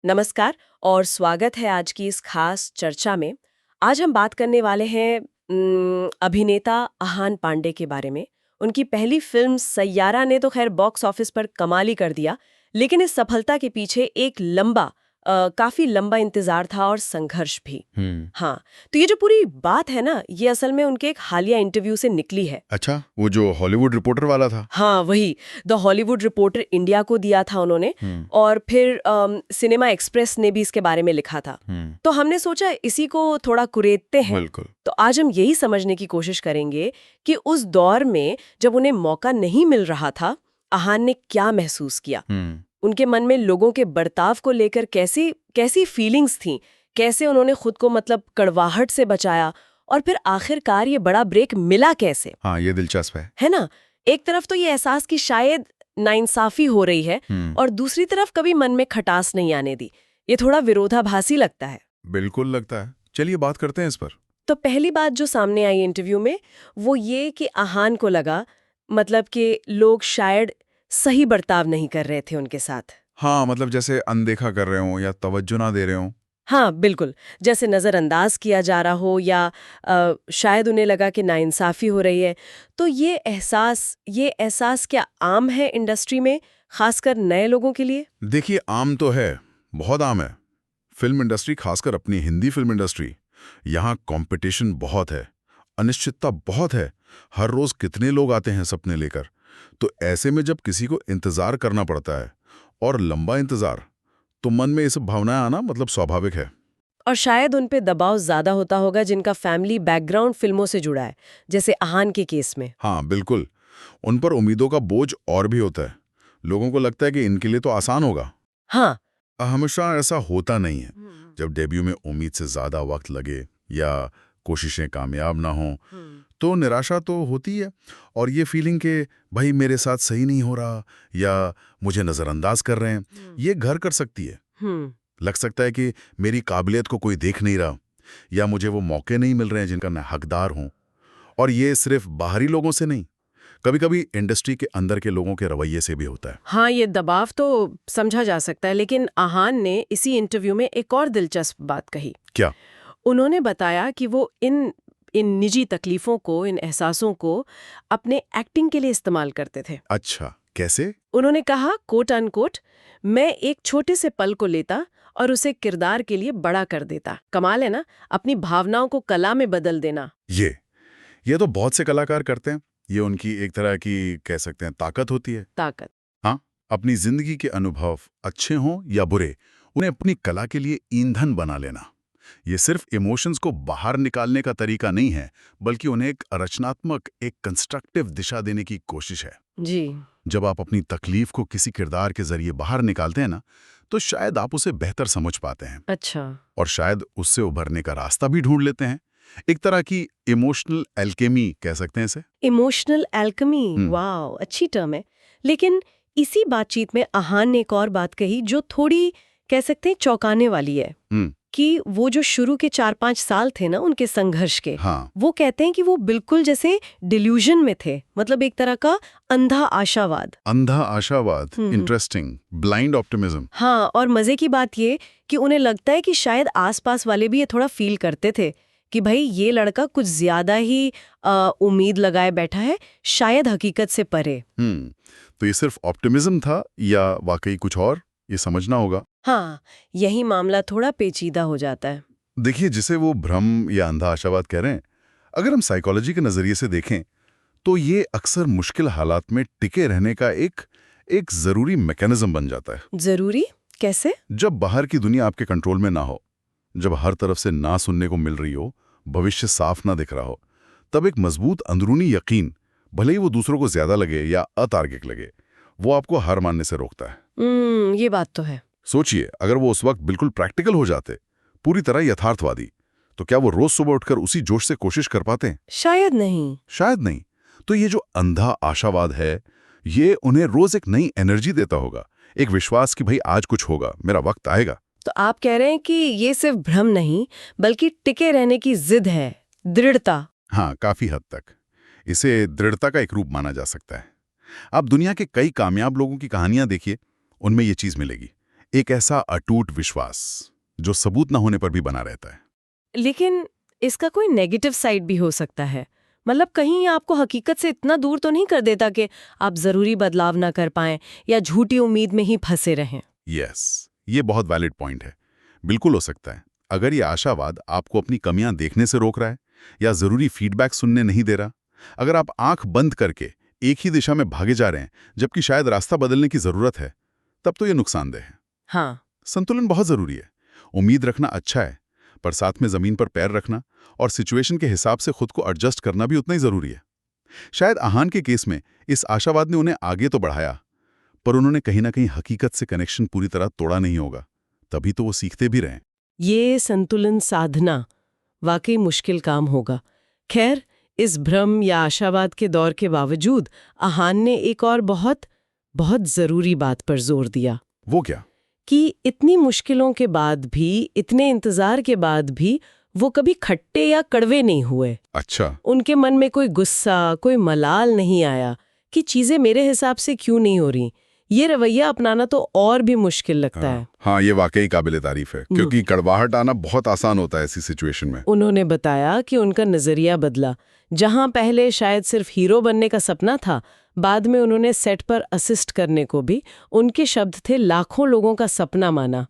नमस्कार और स्वागत है आज की इस खास चर्चा में। आज हम बात करने वाले हैं अभिनेता अहान पांडे के बारे में। उनकी पहली फिल्म सैयारा ने तो खैर बॉक्स ऑफिस पर कमाल ही कर दिया, लेकिन इस सफलता के पीछे एक काफी लंबा इंतजार था और संघर्ष भी। हाँ, तो ये जो पूरी बात है ना, ये असल में उनके एक हालिया इंटरव्यू से निकली है। अच्छा, वो जो हॉलीवुड रिपोर्टर वाला था। हाँ, वही द हॉलीवुड रिपोर्टर इंडिया को दिया था उन्होंने, और फिर सिनेमा एक्सप्रेस ने भी इसके बारे में लिखा था। तो हमने सोचा इसी को थोड़ा कुरेदते हैं। बिल्कुल। तो आज हम यही समझने की कोशिश करेंगे कि उस दौर में जब उन्हें मौका नहीं मिल रहा था, अहान ने क्या महसूस किया, उनके मन में लोगों के बर्ताव को लेकर कैसी कैसी फीलिंग्स थीं, कैसे उन्होंने खुद को मतलब कड़वाहट से बचाया, और फिर आखिरकार ये बड़ा ब्रेक मिला कैसे। हाँ, ये दिलचस्प है ना? एक तरफ तो ये एहसास कि शायद नाइंसाफी हो रही है, और दूसरी तरफ कभी मन में खटास नहीं आने दी। ये थोड़ा विरोधाभासी लगता है। बिल्कुल लगता है। चलिए बात करते हैं इस पर। तो पहली बात जो सामने आई इंटरव्यू में वो ये कि अहान को लगा मतलब कि लोग शायद सही बर्ताव नहीं कर रहे थे उनके साथ। हाँ, मतलब जैसे अनदेखा कर रहे हो या तवज्जो ना दे रहे हो। हाँ बिल्कुल, जैसे नज़रअंदाज किया जा रहा हो, या शायद उन्हें लगा कि नाइंसाफ़ी हो रही है। तो ये एहसास क्या आम है इंडस्ट्री में, खासकर नए लोगों के लिए? देखिए, आम तो है, बहुत आम है। फिल्म इंडस्ट्री, खासकर अपनी हिंदी फिल्म इंडस्ट्री, यहाँ कंपटीशन बहुत है, अनिश्चितता बहुत है। हर रोज कितने लोग आते हैं सपने लेकर। तो ऐसे में जब किसी को इंतजार करना पड़ता है, और लंबा इंतजार, तो मन में ये सब भावनाएं आना मतलब स्वाभाविक है। और शायद उन पे दबाव ज़्यादा होता होगा जिनका फैमिली बैकग्राउंड फिल्मों से जुड़ा है, जैसे अहान के केस में। हाँ बिल्कुल, उन पर उम्मीदों का बोझ और भी होता है। लोगों को लगता है कि इनके लिए तो आसान होगा। हाँ। हमेशा ऐसा होता नहीं है। जब डेब्यू में उम्मीद से ज्यादा वक्त लगे या कोशिशें कामयाब ना हो, तो निराशा तो होती है। और ये फीलिंग कि भाई मेरे साथ सही नहीं हो रहा या मुझे नज़रअंदाज कर रहे हैं, ये घर कर सकती है। लग सकता है कि मेरी काबिलियत को कोई देख नहीं रहा, या मुझे वो मौके नहीं मिल रहे हैं जिनका मैं हकदार हूं। और ये सिर्फ बाहरी लोगों से नहीं, कभी कभी इंडस्ट्री के अंदर के लोगों के रवैये से भी होता है। हाँ, ये दबाव तो समझा जा सकता है, लेकिन आहान ने इसी इंटरव्यू में एक और दिलचस्प बात कही। क्या? उन्होंने बताया कि वो इन इन निजी तकलीफों को, इन एहसासों को अपने एक्टिंग के लिए इस्तेमाल करते थे। अच्छा, कैसे? उन्होंने कहा, कोट अनकोट, मैं एक छोटे से पल को लेता और उसे किरदार के लिए बड़ा कर देता। कमाल है ना, अपनी भावनाओं को कला में बदल देना। ये तो बहुत से कलाकार करते हैं। ये उनकी एक तरह की, कह सकते हैं, ताकत होती है। ताकत। हाँ, अपनी जिंदगी के अनुभव, अच्छे हों या बुरे, उन्हें अपनी कला के लिए ईंधन बना लेना। ये सिर्फ इमोशंस को बाहर निकालने का तरीका नहीं है, बल्कि उन्हें एक रचनात्मक, एक कंस्ट्रक्टिव दिशा देने की कोशिश है। जी। जब आप अपनी तकलीफ को किसी किरदार के जरिए बाहर निकालते हैं ना, तो शायद आप उसे बेहतर समझ पाते हैं। अच्छा। और शायद उससे उभरने का रास्ता भी ढूंढ लेते हैं। एक तरह की इमोशनल एल्केमी कह सकते हैं इसे। इमोशनल एल्केमी, वाह, अच्छी टर्म है। लेकिन इसी बातचीत में अहान ने एक और बात कही जो थोड़ी, कह सकते हैं, चौंकाने वाली है। कि वो जो शुरू के 4-5 साल थे ना उनके संघर्ष के, हाँ। वो कहते हैं कि वो बिल्कुल जैसे डिल्यूजन में थे, मतलब एक तरह का अंधा आशावाद। अंधा आशावाद, इंटरेस्टिंग, ब्लाइंड ऑप्टिमिज्म। हाँ, और मजे की बात ये कि उन्हें लगता है कि शायद आसपास वाले भी ये थोड़ा फील करते थे कि भाई ये लड़का कुछ ज्यादा ही उम्मीद लगाए बैठा है, शायद हकीकत से परे। तो ये सिर्फ ऑप्टिमिज्म था या वाकई कुछ और, ये समझना होगा। हाँ, यही मामला थोड़ा पेचीदा हो जाता है। देखिए, जिसे वो भ्रम या अंधा आशावाद कह रहे हैं, अगर हम साइकोलॉजी के नजरिए से देखें, तो ये अक्सर मुश्किल हालात में टिके रहने का एक एक जरूरी मैकेनिज्म बन जाता है। जरूरी कैसे? जब बाहर की दुनिया आपके कंट्रोल में ना हो, जब हर तरफ से ना सुनने को मिल रही हो, भविष्य साफ ना दिख रहा हो, तब एक मजबूत अंदरूनी यकीन, भले ही वो दूसरों को ज्यादा लगे या अतार्किक लगे, वो आपको हार मानने से रोकता है। ये बात तो है। सोचिए, अगर वो उस वक्त बिल्कुल प्रैक्टिकल हो जाते, पूरी तरह यथार्थवादी, तो क्या वो रोज सुबह उठकर उसी जोश से कोशिश कर पाते? शायद नहीं। शायद नहीं। तो ये जो अंधा आशावाद है, ये उन्हें रोज एक नई एनर्जी देता होगा, एक विश्वास कि भाई आज कुछ होगा, मेरा वक्त आएगा। तो आप कह रहे हैं कि ये सिर्फ भ्रम नहीं, बल्कि टिके रहने की जिद है, दृढ़ता। हाँ, काफी हद तक इसे दृढ़ता का एक रूप माना जा सकता है। आप दुनिया के कई कामयाब लोगों की कहानियां देखिए, उनमें ये चीज मिलेगी। एक ऐसा अटूट विश्वास जो सबूत न होने पर भी बना रहता है। लेकिन इसका कोई नेगेटिव साइड भी हो सकता है। मतलब कहीं आपको हकीकत से इतना दूर तो नहीं कर देता कि आप जरूरी बदलाव ना कर पाएं या झूठी उम्मीद में ही फंसे रहें। ये बहुत वैलिड पॉइंट है। बिल्कुल हो सकता है। अगर ये आशावाद आपको अपनी कमियां देखने से रोक रहा है या जरूरी फीडबैक सुनने नहीं दे रहा, अगर आप आंख बंद करके एक ही दिशा में भागे जा रहे हैं जबकि शायद रास्ता बदलने की जरूरत है, तब तो ये नुकसानदेह है। हाँ, संतुलन बहुत जरूरी है। उम्मीद रखना अच्छा है, पर साथ में जमीन पर पैर रखना और सिचुएशन के हिसाब से खुद को एडजस्ट करना भी उतना ही जरूरी है। शायद आहान के केस में इस आशावाद ने उन्हें आगे तो बढ़ाया, पर उन्होंने कहीं ना कहीं हकीकत से कनेक्शन पूरी तरह तोड़ा नहीं होगा। तभी तो वो सीखते भी रहे। ये संतुलन साधना वाकई मुश्किल काम होगा। खैर, इस भ्रम या आशावाद के दौर के बावजूद आहान ने एक और बहुत बहुत जरूरी बात पर जोर दिया। वो क्या? कि इतनी मुश्किलों के बाद भी, इतने इंतजार के बाद भी वो कभी खट्टे या कड़वे नहीं हुए। अच्छा। उनके मन में कोई गुस्सा, कोई मलाल नहीं आया कि चीजें मेरे हिसाब से क्यों नहीं हो रही। ये रवैया अपनाना तो और भी मुश्किल लगता है। हाँ, ये वाकई काबिले तारीफ है, क्योंकि कड़वाहट आना बहुत आसान होता है ऐसी सिचुएशन में। उन्होंने बताया कि उनका नजरिया बदला। जहां पहले शायद सिर्फ हीरो बनने का सपना था, बाद में उन्होंने सेट पर असिस्ट करने को भी, उनके शब्द थे, लाखों लोगों का सपना माना।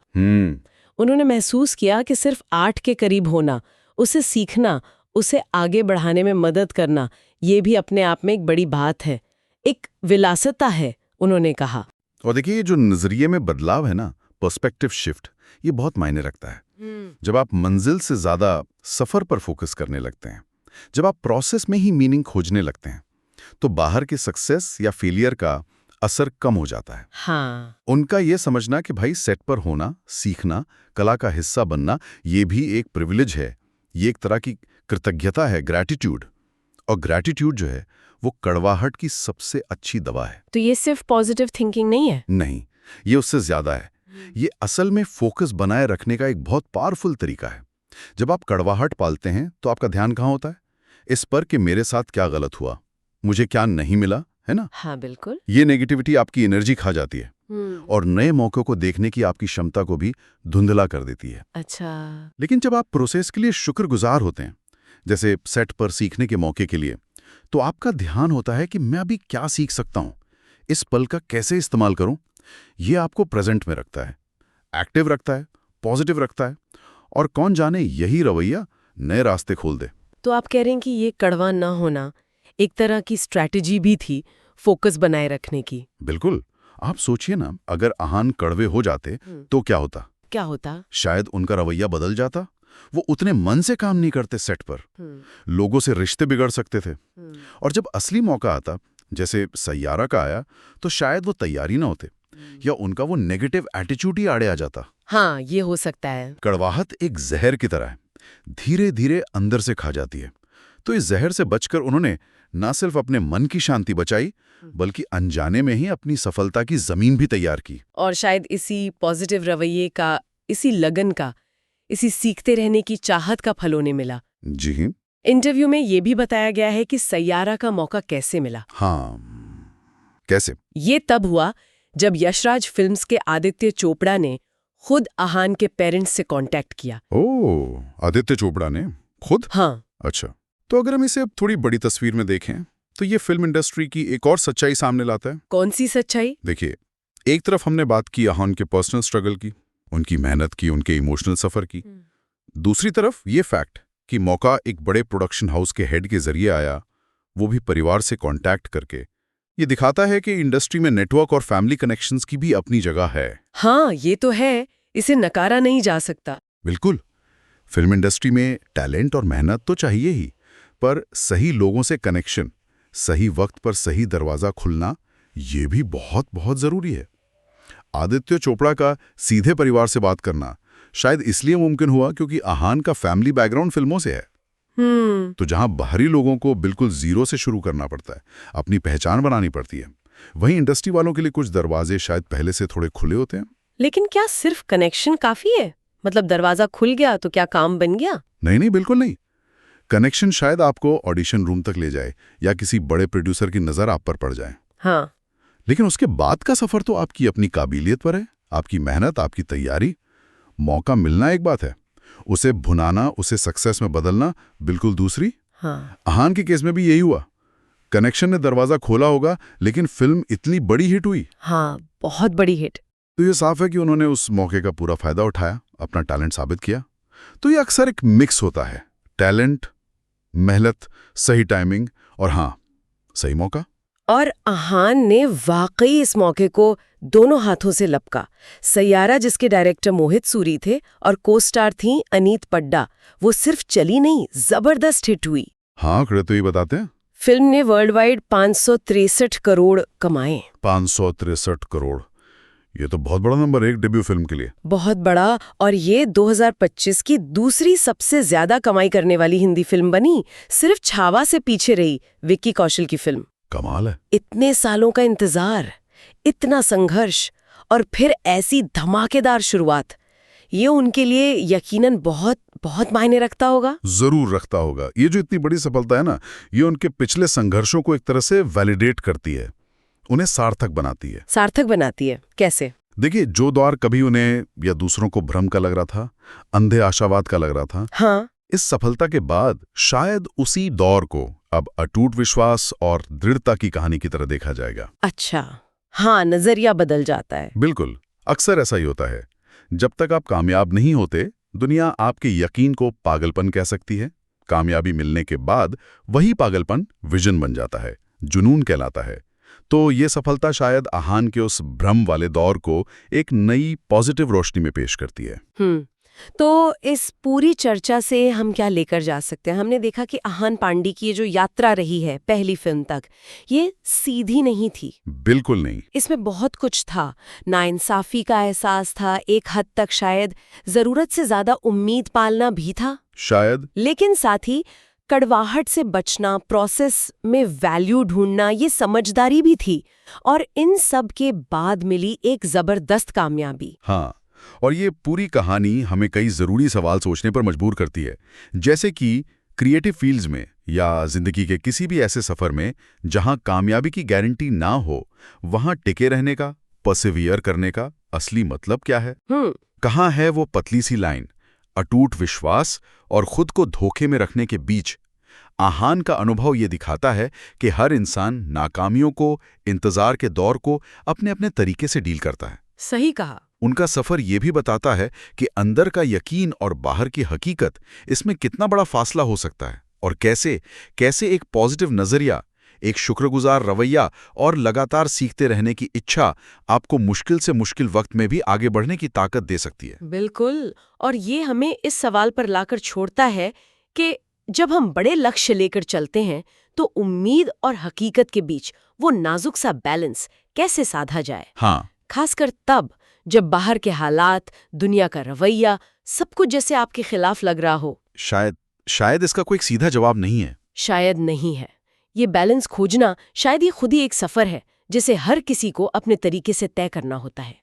उन्होंने महसूस किया कि सिर्फ आर्ट के करीब होना, उसे सीखना, उसे आगे बढ़ाने में मदद करना, ये भी अपने आप में एक बड़ी बात है, एक विलासिता है, उन्होंने कहा। और देखिए, ये जो नजरिए में बदलाव है ना, पर्सपेक्टिव शिफ्ट, ये बहुत मायने रखता है। जब आप मंजिल से ज्यादा सफर पर फोकस करने लगते हैं, जब आप प्रोसेस में ही मीनिंग खोजने लगते हैं, तो बाहर के सक्सेस या फेलियर का असर कम हो जाता है। हाँ। उनका ये समझना कि भाई सेट पर होना, सीखना, कला का हिस्सा बनना, ये भी एक प्रिविलेज है, ये एक तरह की कृतज्ञता है, ग्रैटिट्यूड। और ग्रैटिट्यूड जो है वो कड़वाहट की सबसे अच्छी दवा है। तो ये सिर्फ पॉजिटिव थिंकिंग नहीं है? नहीं, ये उससे ज्यादा है। ये असल में फोकस बनाए रखने का एक बहुत पावरफुल तरीका है। जब आप कड़वाहट पालते हैं तो आपका ध्यान कहाँ होता है? इस पर कि मेरे साथ क्या गलत हुआ, मुझे क्या नहीं मिला, है ना? हाँ, बिल्कुल। ये नेगेटिविटी आपकी एनर्जी खा जाती है और नए मौकों को देखने की आपकी क्षमता को भी धुंधला कर देती है। अच्छा। लेकिन जब आप प्रोसेस के लिए शुक्रगुजार होते हैं, जैसे सेट पर सीखने के मौके के लिए, तो आपका ध्यान होता है कि मैं अभी क्या सीख सकता हूं, इस पल का कैसे इस्तेमाल करूं। ये आपको प्रेजेंट में रखता है, एक्टिव रखता है, पॉजिटिव रखता है, और कौन जाने यही रवैया नए रास्ते खोल दे। तो आप कह रहे हैं कि ये कड़वा ना होना एक तरह की स्ट्रैटेजी भी थी फोकस बनाए रखने की? बिल्कुल। आप सोचिए ना, अगर आहान कड़वे हो जाते तो क्या होता? क्या होता? शायद उनका रवैया बदल जाता। वो उतने मन से काम नहीं करते सेट पर, लोगों से रिश्ते बिगड़ सकते थे। और जब असली मौका आता, जैसे सैयारा का आया, तो शायद वो तैयारी ना होते, या उनका वो नेगेटिव एटीट्यूड ही आड़े आ जाता। हाँ, ये हो सकता है। कड़वाहट एक जहर की तरह है, धीरे धीरे अंदर से खा जाती है। तो इस जहर से बचकर उन्होंने न सिर्फ अपने मन की शांति बचाई, बल्कि अनजाने में ही अपनी सफलता की जमीन भी तैयार की। और शायद इसी पॉजिटिव रवैये का, इसी लगन का, इसी सीखते रहने की चाहत का फल उन्हें मिला। जी हाँ। इंटरव्यू में ये भी बताया गया है कि सैयारा का मौका कैसे मिला। हाँ, कैसे? ये तब हुआ जब यशराज फिल्म्स के आदित्य चोपड़ा ने खुद आहान के पेरेंट्स से कांटेक्ट किया। ओह, आदित्य चोपड़ा ने खुद? हाँ। अच्छा, तो अगर हम इसे अब थोड़ी बड़ी तस्वीर में देखें, तो ये फिल्म इंडस्ट्री की एक और सच्चाई सामने लाता है। कौन सी सच्चाई? देखिए, एक तरफ हमने बात की आहान के पर्सनल स्ट्रगल की, उनकी मेहनत की, उनके इमोशनल सफर की। दूसरी तरफ ये फैक्ट कि मौका एक बड़े प्रोडक्शन हाउस के हेड के जरिए आया, वो भी परिवार से कांटेक्ट करके। ये दिखाता है कि इंडस्ट्री में नेटवर्क और फैमिली कनेक्शंस की भी अपनी जगह है। हाँ, ये तो है, इसे नकारा नहीं जा सकता। बिल्कुल। फिल्म इंडस्ट्री में टैलेंट और मेहनत तो चाहिए ही, पर सही लोगों से कनेक्शन, सही वक्त पर सही दरवाजा खुलना, ये भी बहुत बहुत जरूरी है। आदित्य चोपड़ा का सीधे परिवार से बात करना शायद इसलिए मुमकिन हुआ क्योंकि आहान का फैमिली बैकग्राउंड फिल्मों से है। तो जहां बाहरी लोगों को बिल्कुल जीरो से शुरू करना पड़ता है, अपनी पहचान बनानी पड़ती है, वहीं इंडस्ट्री वालों के लिए कुछ दरवाजे शायद पहले से थोड़े खुले होते हैं। लेकिन क्या सिर्फ कनेक्शन काफी है? मतलब दरवाजा खुल गया तो क्या काम बन गया? नहीं, बिल्कुल नहीं। कनेक्शन शायद आपको ऑडिशन रूम तक ले जाए या किसी बड़े प्रोड्यूसर की नजर आप पर पड़ जाए। हाँ। लेकिन उसके बाद का सफर तो आपकी अपनी काबिलियत पर है, आपकी मेहनत, आपकी तैयारी। मौका मिलना एक बात है, उसे भुनाना, उसे सक्सेस में बदलना बिल्कुल दूसरी। हाँ। अहान के केस में भी यही हुआ। कनेक्शन ने दरवाजा खोला होगा, लेकिन फिल्म इतनी बड़ी हिट हुई। हाँ, बहुत बड़ी हिट। तो ये साफ है कि उन्होंने उस मौके का पूरा फायदा उठाया, अपना टैलेंट साबित किया। तो ये अक्सर एक मिक्स होता है, टैलेंट, मेहनत, सही टाइमिंग और हाँ, सही मौका। और अहान ने वाकई इस मौके को दोनों हाथों से लपका। सैयारा, जिसके डायरेक्टर मोहित सूरी थे और को स्टार थी अनीत पड्डा, वो सिर्फ चली नहीं, जबरदस्त हिट हुई। हाँ, आंकड़े तो ये बताते हैं। फिल्म ने वर्ल्ड वाइड 563 करोड़ कमाए। 563 करोड़, ये तो बहुत बड़ा नंबर है एक डेब्यू फिल्म के लिए। बहुत बड़ा। और ये 2025 की दूसरी सबसे ज्यादा कमाई करने वाली हिंदी फिल्म बनी, सिर्फ छावा से पीछे रही विक्की कौशल की फिल्म। कमाल है। इतने सालों का इंतजार, इतना संघर्ष और फिर ऐसी धमाकेदार शुरुआत, ये उनके लिए यकीनन बहुत बहुत मायने रखता होगा। जरूर रखता होगा। ये जो इतनी बड़ी सफलता है ना, ये उनके पिछले संघर्षों को एक तरह से वैलिडेट करती है, उन्हें सार्थक बनाती है। सार्थक बनाती है कैसे? देखिए, जो दौर कभी उन्हें या दूसरों को भ्रम का लग रहा था, अंधे आशावाद का लग रहा था, हाँ, इस सफलता के बाद शायद उसी दौर को अब अटूट विश्वास और दृढ़ता की कहानी की तरह देखा जाएगा। अच्छा, हाँ, नजरिया बदल जाता है। बिल्कुल, अक्सर ऐसा ही होता है। जब तक आप कामयाब नहीं होते, दुनिया आपके यकीन को पागलपन कह सकती है। कामयाबी मिलने के बाद वही पागलपन विजन बन जाता है, जुनून कहलाता है। तो ये सफलता शायद अहान के उस भ्रम वाले दौर को एक नई पॉजिटिव रोशनी में पेश करती है। तो इस पूरी चर्चा से हम क्या लेकर जा सकते हैं? हमने देखा कि अहान पांडे की ये जो यात्रा रही है पहली फिल्म तक, ये सीधी नहीं थी। बिल्कुल नहीं। इसमें बहुत कुछ था। नाइंसाफी का एहसास था, एक हद तक शायद जरूरत से ज्यादा उम्मीद पालना भी था शायद। लेकिन साथ ही कड़वाहट से बचना, प्रोसेस में वैल्यू ढूंढना, ये समझदारी भी थी। और इन सब के बाद मिली एक जबरदस्त कामयाबी। हाँ, और ये पूरी कहानी हमें कई जरूरी सवाल सोचने पर मजबूर करती है, जैसे कि क्रिएटिव फील्ड्स में या जिंदगी के किसी भी ऐसे सफर में जहां कामयाबी की गारंटी ना हो, वहां टिके रहने का, परसिवियर करने का असली मतलब क्या है? कहाँ है वो पतली सी लाइन अटूट विश्वास और खुद को धोखे में रखने के बीच? आहान का अनुभव ये दिखाता है कि हर इंसान नाकामियों को, इंतजार के दौर को अपने अपने तरीके से डील करता है। सही कहा। उनका सफर ये भी बताता है कि अंदर का यकीन और बाहर की हकीकत, इसमें कितना बड़ा फासला हो सकता है, और कैसे कैसे एक पॉजिटिव नजरिया, एक शुक्रगुजार रवैया और लगातार सीखते रहने की इच्छा आपको मुश्किल से मुश्किल वक्त में भी आगे बढ़ने की ताकत दे सकती है। बिल्कुल। और ये हमें इस सवाल पर लाकर छोड़ता है कि जब हम बड़े लक्ष्य लेकर चलते हैं तो उम्मीद और हकीकत के बीच वो नाजुक सा बैलेंस कैसे साधा जाए। हाँ, खासकर तब जब बाहर के हालात, दुनिया का रवैया, सब कुछ जैसे आपके खिलाफ लग रहा हो। शायद इसका कोई सीधा जवाब नहीं है। शायद नहीं है। ये बैलेंस खोजना शायद ये खुद ही एक सफर है जिसे हर किसी को अपने तरीके से तय करना होता है।